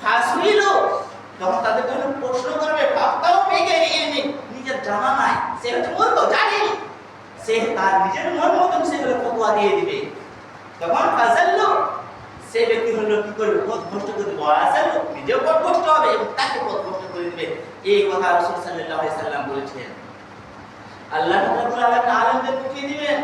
ফাসইলু, তখন তাদের জন্য প্রশ্ন করবে, ফাফতাও বিগাইরি ইলমিন, নিজের জানা নাই, সে হচ্ছে মূর্খ, জাহিল, সে তার নিজের মন মতন সেগুলো ফতোয়া দিয়ে দিবে। তখন ফাজাল্লু, সে ব্যক্তি হলো কি করবে, পথভ্রষ্ট করে দিবে, ওয়াজাল্লু, নিজেও পথভ্রষ্ট হবে এবং তাকে পথভ্রষ্ট করে দিবে। এই কথা রাসূল সাল্লাল্লাহু আলাইহি সাল্লাম বলেছেন। আল্লাহ রাব্বুল আলামিন আলেমদের উঠিয়ে দিবেন।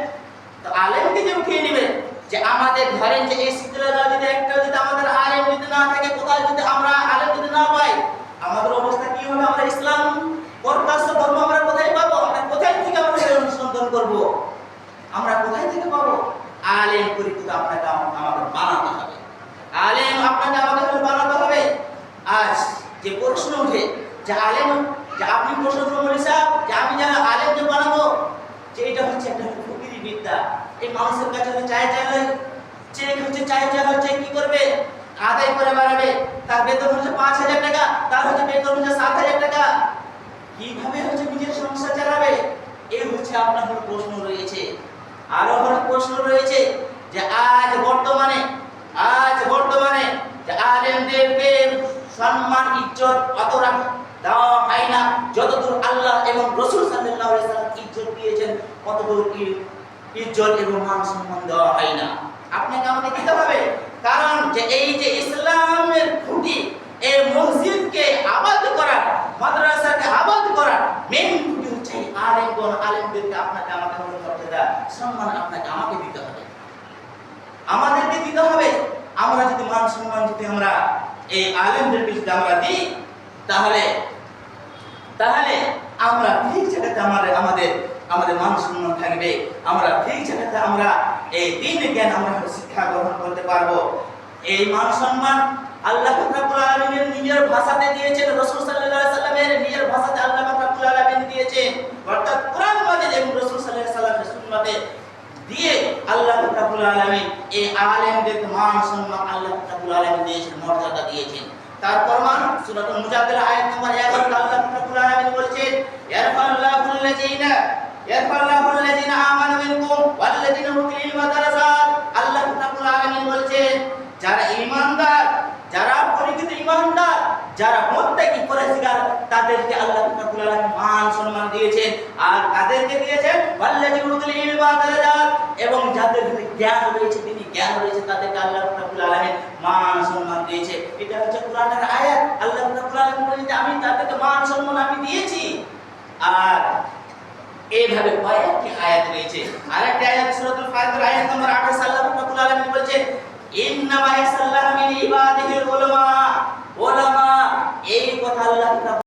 তো আলেমকে যে উঠিয়ে দিবেন, যে আমাদের ধরেন যে এই সিলসিলা যদি একটা যদি আমাদের আলেম যদি না থাকে, কোথায় যদি আমরা আলেম যদি না পাই, আমাদের অবস্থা কি হবে? আমরা ইসলাম প্রকাশ্য ধর্ম আমরা কোথায় পাবো? আমরা কোথায় থেকে আমরা অনুসন্ধান করব? আমরা কোথায় থেকে পাবো? আলেম পরিচিত আপনাকে আমাদের বানাতে হবে। আলেম আপনাকে আমাদের বানাতে হবে। আজ যে প্রশ্ন ওঠে যে আলেম, যে আপনি প্রশ্ন করবেন স্যার, যে আমি যারা আলেম যে বানাবো, যে এটা হচ্ছে একটা ফকিরি বিদ্যা। এই মানুষের কাছে চাইলে কি করবে? আদায় করে বাড়াবে। তার বেতন হচ্ছে 5,000 টাকা, তার হচ্ছে বেতন হচ্ছে 7,000 টাকা। কিভাবে হচ্ছে নিজের সংসার চালাবে? এই হচ্ছে আপনার প্রশ্ন রয়েছে। আরো অনেক প্রশ্ন রয়েছে যে আজ বর্তমানে যে আলেমদেরকে সম্মান ইজ্জত অতটা দেওয়া হয় না যতদূর আল্লাহ এবং রাসূল সাল্লাল্লাহু আলাইহি ওয়াসাল্লাম ইজ্জত দিয়েছেন, কতদূর ইজ্জত এবং মান সম্মান দেওয়া হয় না। আপনাকে আমাকে দিতে হবে। কারণ যে এই যে ইসলামের খুঁটি, এই মসজিদকে আবাদ করা, মাদ্রাসাকে আবাদ করা মেইন খুঁটি হচ্ছে আলেমগণ। আলেমদেরকে আপনাকে আমাকে মর্যাদা সম্মান আপনাকে আমাকে দিতে হবে, আমাদেরকে দিতে হবে। আমরা যদি মান সম্মান যদি আমরা এই আলেমদেরকে যদি আমরা দিই, তাহলে আমরা ঠিক জায়গাতে আমাদের মান সম্মান থাকবে। আমরা ঠিক জায়গাতে আমরা এই দিন জ্ঞান আমরা শিক্ষা গ্রহণ করতে পারবো। এই মান সম্মান আল্লাহ রাব্বুল আলামিন নিজের ভাষাতে দিয়েছেন, রাসূল সাল্লাল্লাহু আলাইহি সাল্লামের নিজের ভাষাতে আল্লাহ রাব্বুল আলামিন দিয়েছেন, অর্থাৎ কোরআন মাজিদ এবং রাসূল সাল্লাল্লাহু আলাইহি সাল্লামের সুন্নাতে দিয়ে আল্লাহ রাব্বুল আলামিন এই আলেমদের মান সম্মান আল্লাহ রাব্বুল আলামিন দিয়েছেন, মর্যাদা দিয়েছেন। তার প্রমাণ সূরাতুল মুজাদ্দিলা আয়াত নম্বর 11 আল্লাহ রাব্বুল আলামিন বলেছেন, ইয়ারফাল্লাহুল লাযিনা আমানু মিনকুম ওয়াল্লাযিনা উতুল ইলমা দারাজাত। আল্লাহ রাব্বুল আলামিন বলেছেন, যারা ঈমানদার, যারা পরিচিত ঈমানদার, যারা মুত্তাকি পরহেজগার, তাদেরকে আল্লাহ রাব্বুল আলামিন মান সম্মান দিয়েছেন। আর কাদেরকে দিয়েছেন? ওয়াল্লাযিনা উতুল ইলমা দারাজাত, এবং যাদের জ্ঞান রয়েছে, তিনি জ্ঞান রয়েছে, তাদেরকে আল্লাহ রাব্বুল আলামিন মান সম্মান দিয়েছে। এটা হচ্ছে কোরআনের আয়াত। আল্লাহ রাব্বুল আলামিন বলেন, আমি তাদেরকে মান সম্মান আমি দিয়েছি। আর এইভাবে কয়েকটি আয়াত রয়েছে। আরেকটি আয়াত সূরাতুল ফাতির আয়াত নম্বর 28 আল্লাহ রাব্বুল আলামিন বলেছেন, ইন্নামা ইয়াসাল্লাহু মিন ইবাদিহিল উলামা।